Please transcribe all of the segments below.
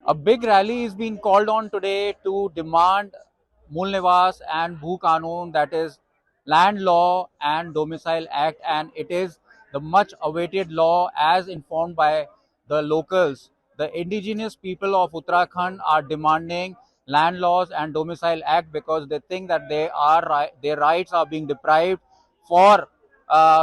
A big rally is being called on today to demand Mool Nivas and Bhu Kanun, that is Land Law and Domicile Act, and it is the much awaited law as informed by the locals. The indigenous people of Uttarakhand are demanding land laws and domicile act because they think that their rights are being deprived for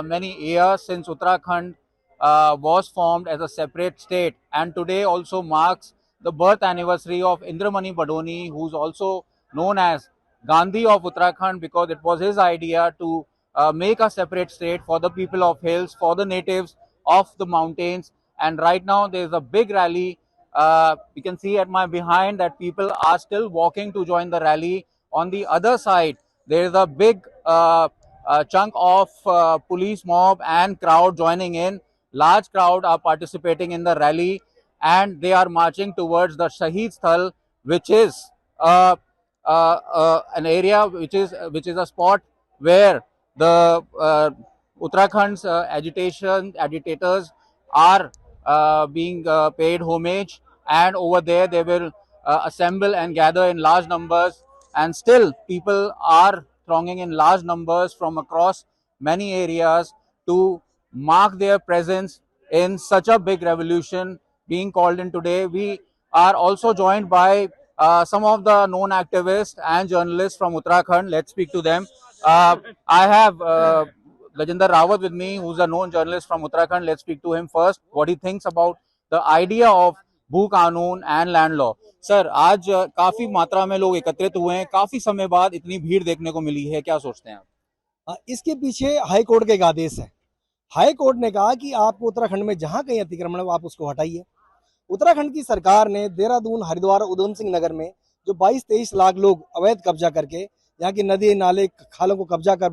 many years since Uttarakhand was formed as a separate state, and today also marks the birth anniversary of Indramani Badoni, who's also known as Gandhi of Uttarakhand, because it was his idea to make a separate state for the people of hills, for the natives of the mountains. And right now there is a big rally. You can see at my behind that people are still walking to join the rally. On the other side, there is a big chunk of police mob and crowd joining in. Large crowd are participating in the rally, and they are marching towards the Shaheed Sthal, which is an area which is a spot where the Uttarakhand's agitators are being paid homage, and over there they will assemble and gather in large numbers, and still people are thronging in large numbers from across many areas to mark their presence in such a big revolution being called in today. We are also joined by some of the known activists and journalists from Uttarakhand. Let's speak to them. I have Rajinder Rawat with me, who's a known journalist from Uttarakhand. Let's speak to him first, what he thinks about the idea of भू कानून and land law. Sir, आज काफी मात्रा में लोग एकत्रित हुए हैं, काफी समय बाद इतनी भीड़ देखने को मिली है, क्या सोचते हैं आप? इसके पीछे हाई कोर्ट का एक आदेश है। हाई कोर्ट ने कहा कि आपको उत्तराखंड में जहां कहीं अतिक्रमण है आप उसको हटाइए। उत्तराखंड की सरकार ने देहरादून, हरिद्वार, उधम सिंह नगर में जो 22-23 लाख लोग अवैध कब्जा करके यहाँ की नदी नाले खालों को कब्जा कर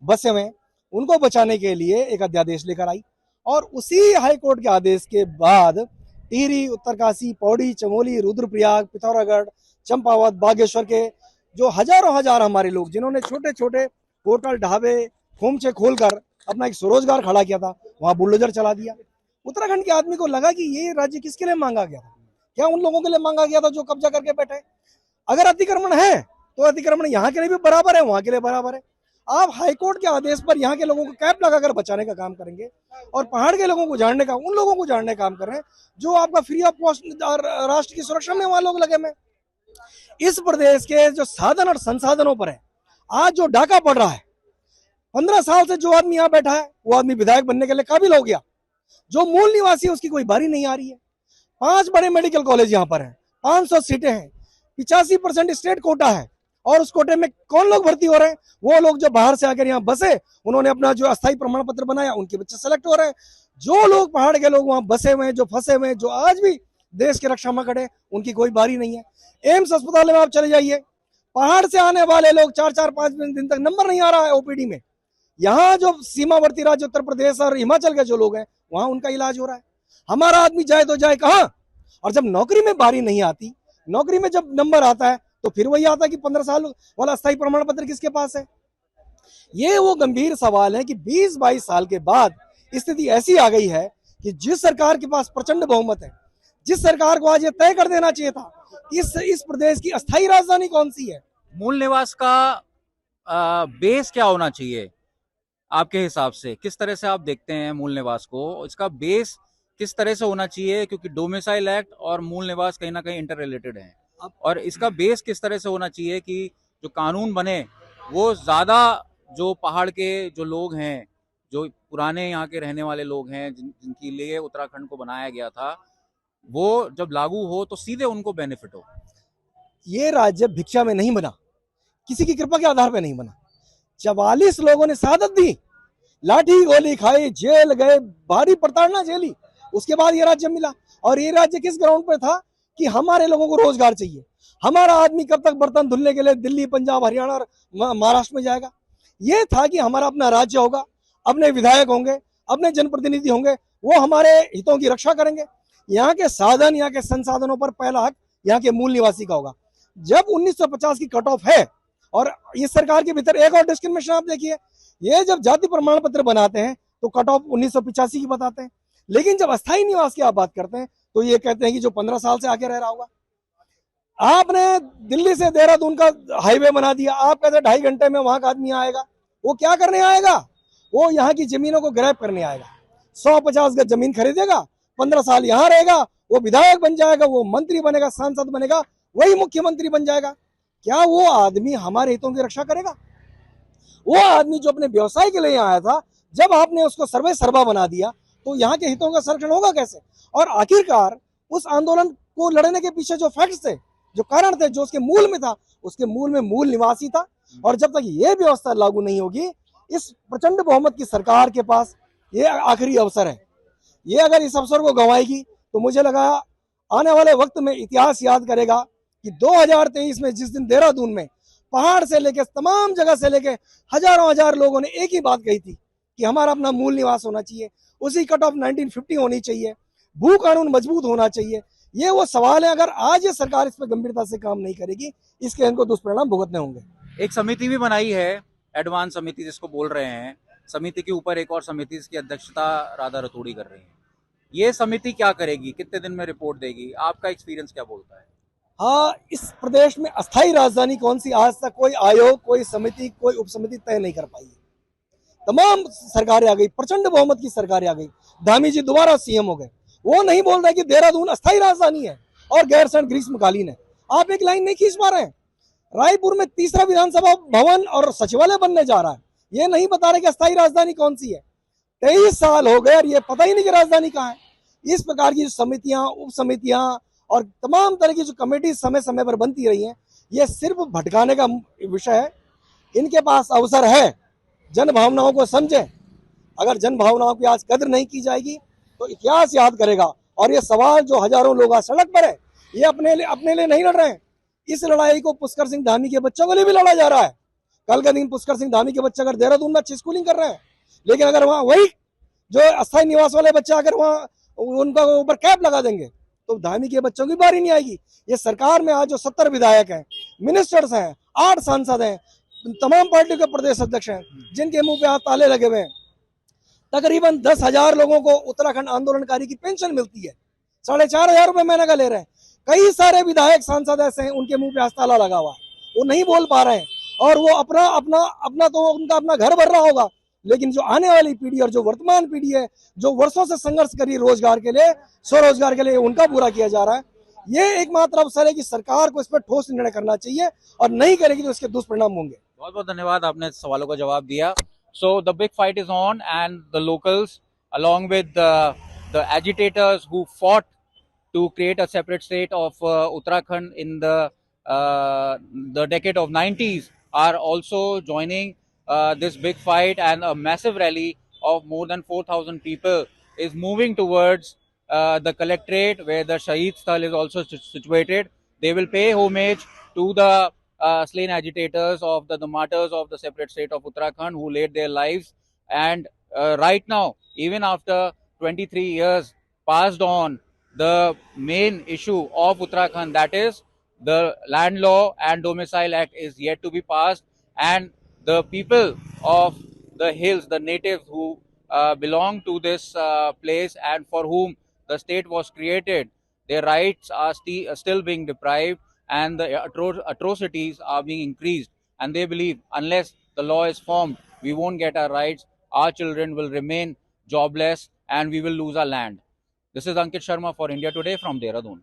बसे हुए, उनको बचाने के लिए एक अध्यादेश लेकर आई। और उसी हाई कोर्ट के आदेश के बाद टिहरी, उत्तरकाशी, पौड़ी, चमोली, रुद्रप्रयाग, पिथौरागढ़, चंपावत, बागेश्वर के जो हजारों हजार हमारे लोग जिन्होंने छोटे छोटे होटल, ढाबे, खोमचे खोलकर अपना एक स्वरोजगार खड़ा किया था, वहां बुलडोजर चला दिया। उत्तराखंड के आदमी को लगा कि ये राज्य किसके लिए मांगा गया था? क्या उन लोगों के लिए मांगा गया था जो कब्जा करके बैठे? अगर अतिक्रमण है तो अतिक्रमण यहाँ के लिए भी बराबर है, वहां के लिए बराबर है। आप हाईकोर्ट के आदेश पर यहाँ के लोगों को कैप लगाकर बचाने का काम करेंगे और पहाड़ के लोगों को जानने का, उन लोगों को जानने का काम कर रहे हैं जो आपका फ्री ऑफ कॉस्ट राष्ट्र की सुरक्षा में वहां लोग लगे में। इस प्रदेश के जो साधन और संसाधनों पर है आज जो डाका पड़ रहा है, 15 साल से जो आदमी यहाँ बैठा है वो आदमी विधायक बनने के लिए काबिल हो गया। जो मूल निवासी है उसकी कोई बारी नहीं आ रही है। 5 बड़े मेडिकल कॉलेज यहाँ पर हैं, 500 सीटें हैं, 85% स्टेट कोटा है, और उस कोटे में कौन लोग भर्ती हो रहे हैं? वो लोग जो बाहर से आकर यहाँ बसे, उन्होंने अपना जो अस्थायी प्रमाण पत्र बनाया, उनके बच्चे सेलेक्ट हो रहे हैं। जो लोग पहाड़ के लोग वहां बसे हुए हैं, जो फंसे हुए हैं, जो आज भी देश की रक्षा में खड़े, उनकी कोई बारी नहीं है। एम्स अस्पताल में आप चले जाइए, पहाड़ से आने वाले लोग 4-4-5 दिन तक नंबर नहीं आ रहा है ओपीडी में। यहाँ जो सीमावर्ती राज्य उत्तर प्रदेश और हिमाचल के जो लोग हैं वहां उनका इलाज हो रहा है। हमारा आदमी जाए तो जाए कहां? और जब नौकरी में बारी नहीं आती, नौकरी में जब नंबर आता है तो फिर वही आता है कि 15 साल वाला अस्थायी प्रमाण पत्र किसके पास है? ये वो गंभीर सवाल है कि 20-22 साल के बाद स्थिति ऐसी आ गई है कि जिस सरकार के पास प्रचंड बहुमत है, जिस सरकार को आज ये तय कर देना चाहिए था इस प्रदेश की अस्थायी राजधानी कौन सी है। मूल निवास का बेस क्या होना चाहिए आपके हिसाब से? किस तरह से आप देखते हैं मूल निवास को? इसका बेस किस तरह से होना चाहिए, क्योंकि डोमिसाइल एक्ट और मूल निवास कहीं ना कहीं इंटर रिलेटेड है, और इसका बेस किस तरह से होना चाहिए कि जो कानून बने वो ज्यादा जो पहाड़ के जो लोग हैं, जो पुराने यहाँ के रहने वाले लोग हैं, जिनके लिए उत्तराखंड को बनाया गया था, वो जब लागू हो तो सीधे उनको बेनिफिट हो। ये राज्य भिक्षा में नहीं बना, किसी की कृपा के आधार पर नहीं बना। 44 लोगों ने शहादत दी, लाठी गोली खाई, जेल गए, भारी प्रताड़ना झेली, उसके बाद ये राज्य मिला। और ये राज्य किस ग्राउंड पे था कि हमारे लोगों को रोजगार चाहिए। हमारा आदमी कब तक बर्तन धुलने के लिए दिल्ली, पंजाब, हरियाणा और महाराष्ट्र में जाएगा? ये था कि हमारा अपना राज्य होगा, अपने विधायक होंगे, अपने जनप्रतिनिधि होंगे, वो हमारे हितों की रक्षा करेंगे। यहाँ के साधन, यहाँ के संसाधनों पर पहला हक यहाँ के मूल निवासी का होगा। जब 1950 की कट ऑफ है, और इस सरकार के भीतर एक और डिस्क्रिमिनेशन आप देखिए, ये जब जाति प्रमाण पत्र बनाते हैं तो कट ऑफ 1985 की बताते हैं, लेकिन जब अस्थायी निवास की आप बात करते हैं तो ये कहते हैं कि जो 15 साल से आके रह रहा होगा। आपने दिल्ली से देहरादून का हाईवे बना दिया, आप कहते 2.5 घंटे में वहां का आदमी आएगा। वो क्या करने आएगा? वो यहाँ की जमीनों को ग्रैब करने आएगा। 150 गज जमीन खरीदेगा, 15 साल यहाँ रहेगा, वो विधायक बन जाएगा, वो मंत्री बनेगा, सांसद बनेगा, वही मुख्यमंत्री बन जाएगा। क्या वो आदमी हमारे हितों की रक्षा करेगा? वो आदमी जो अपने व्यवसाय के लिए यहाँ आया था, जब आपने उसको सर्वे सर्वा बना दिया तो यहाँ के हितों का संरक्षण होगा कैसे? और आखिरकार उस आंदोलन को लड़ने के पीछे जो फैक्ट्स थे, जो कारण थे, जो उसके मूल में था, उसके मूल में मूल निवासी था। और जब तक ये व्यवस्था लागू नहीं होगी, इस प्रचंड बहुमत की सरकार के पास ये आखिरी अवसर है। ये अगर इस अवसर को गंवाएगी तो मुझे लगा आने वाले वक्त में इतिहास याद करेगा कि 2023 में जिस दिन देहरादून में पहाड़ से लेके तमाम जगह से लेके हजारों हजार लोगों ने एक ही बात कही थी कि हमारा अपना मूल निवास होना चाहिए, उसी कट ऑफ 1950 होनी चाहिए, भू कानून मजबूत होना चाहिए। ये वो सवाल है। अगर आज ये सरकार इस पर गंभीरता से काम नहीं करेगी, इसके इनको दुष्परिणाम भुगतने होंगे। एक समिति भी बनाई है, एडवांस समिति जिसको बोल रहे हैं। समिति के ऊपर एक और समिति, इसकी अध्यक्षता राधा रतूड़ी कर रही है। ये समिति क्या करेगी, कितने दिन में रिपोर्ट देगी, आपका एक्सपीरियंस क्या बोलता है? हाँ, इस प्रदेश में अस्थायी राजधानी कौन सी आज तक कोई आयोग, कोई समिति, कोई उपसमिति तय नहीं कर पाई है। तमाम सरकारें आ गई, प्रचंड बहुमत की सरकारें आ गई, धामी जी दोबारा सीएम हो गए, वो नहीं बोल रहे कि देहरादून अस्थायी राजधानी है और गैरसैंण ग्रीष्मकालीन है। आप एक लाइन नहीं खींच पा रहे हैं। रायपुर में तीसरा विधानसभा भवन और सचिवालय बनने जा रहा है, ये नहीं बता रहे कि अस्थायी राजधानी कौन सी है। 23 साल हो गए और ये पता ही नहीं कि राजधानी कहाँ है। इस प्रकार की जो समितियां, उप समितियां और तमाम तरह की जो कमेटी समय समय पर बनती रही हैं, ये सिर्फ भटकाने का विषय है। इनके पास अवसर है, जन भावनाओं को समझें। अगर जन भावनाओं की आज कदर नहीं की जाएगी तो इतिहास याद करेगा। और ये सवाल जो हजारों लोग आज सड़क पर है, ये अपने लिए नहीं लड़ रहे हैं। इस लड़ाई को पुष्कर सिंह धामी के बच्चों के लिए भी लड़ा जा रहा है। कल का दिन पुष्कर सिंह धामी के बच्चे अगर देहरादून में अच्छी स्कूलिंग कर रहे हैं, लेकिन अगर वहाँ वही जो अस्थायी निवास वाले बच्चे अगर वहाँ उनका ऊपर कैप लगा देंगे तो धामी के बच्चों की बारी नहीं आएगी। ये सरकार में आज जो 70 विधायक हैं, मिनिस्टर्स हैं, 8 सांसद हैं, तमाम पार्टी के प्रदेश अध्यक्ष हैं, जिनके मुंह पे आज ताले लगे हुए हैं। तकरीबन 10,000 लोगों को उत्तराखंड आंदोलनकारी की पेंशन मिलती है, 4,500 रुपए महीने का ले रहे हैं। कई सारे विधायक सांसद ऐसे हैं, उनके मुंह पे आज ताला लगा हुआ है, वो नहीं बोल पा रहे हैं। और वो अपना अपना अपना तो उनका अपना घर भर रहा होगा, लेकिन जो आने वाली पीढ़ी और जो वर्तमान पीढ़ी है, जो वर्षों से संघर्ष करी रोजगार के लिए, स्वरोजगार के लिए, उनका पूरा किया जा रहा है। ये एकमात्र अवसर है कि सरकार को इस पर ठोस निर्णय करना चाहिए, और नहीं करेगी तो इसके दुष्परिणाम होंगे। बहुत बहुत धन्यवाद, आपने सवालों का जवाब दिया। So the big fight is on, and the locals, along with the agitators who fought to create a separate state of Uttarakhand in the decade of 90s, are also joining this big fight, and a massive rally of more than 4,000 people is moving towards the collectorate where the Shaheed Sthal is also situated. They will pay homage to the slain agitators of the martyrs of the separate state of Uttarakhand who laid their lives. And right now, even after 23 years passed on, the main issue of Uttarakhand, that is the Land Law and Domicile Act, is yet to be passed, and the people of the hills, the natives who belong to this place and for whom the state was created, their rights are still being deprived, and the atrocities are being increased. And they believe unless the law is formed, we won't get our rights, our children will remain jobless, and we will lose our land. This is Ankit Sharma for India Today from Dehradun.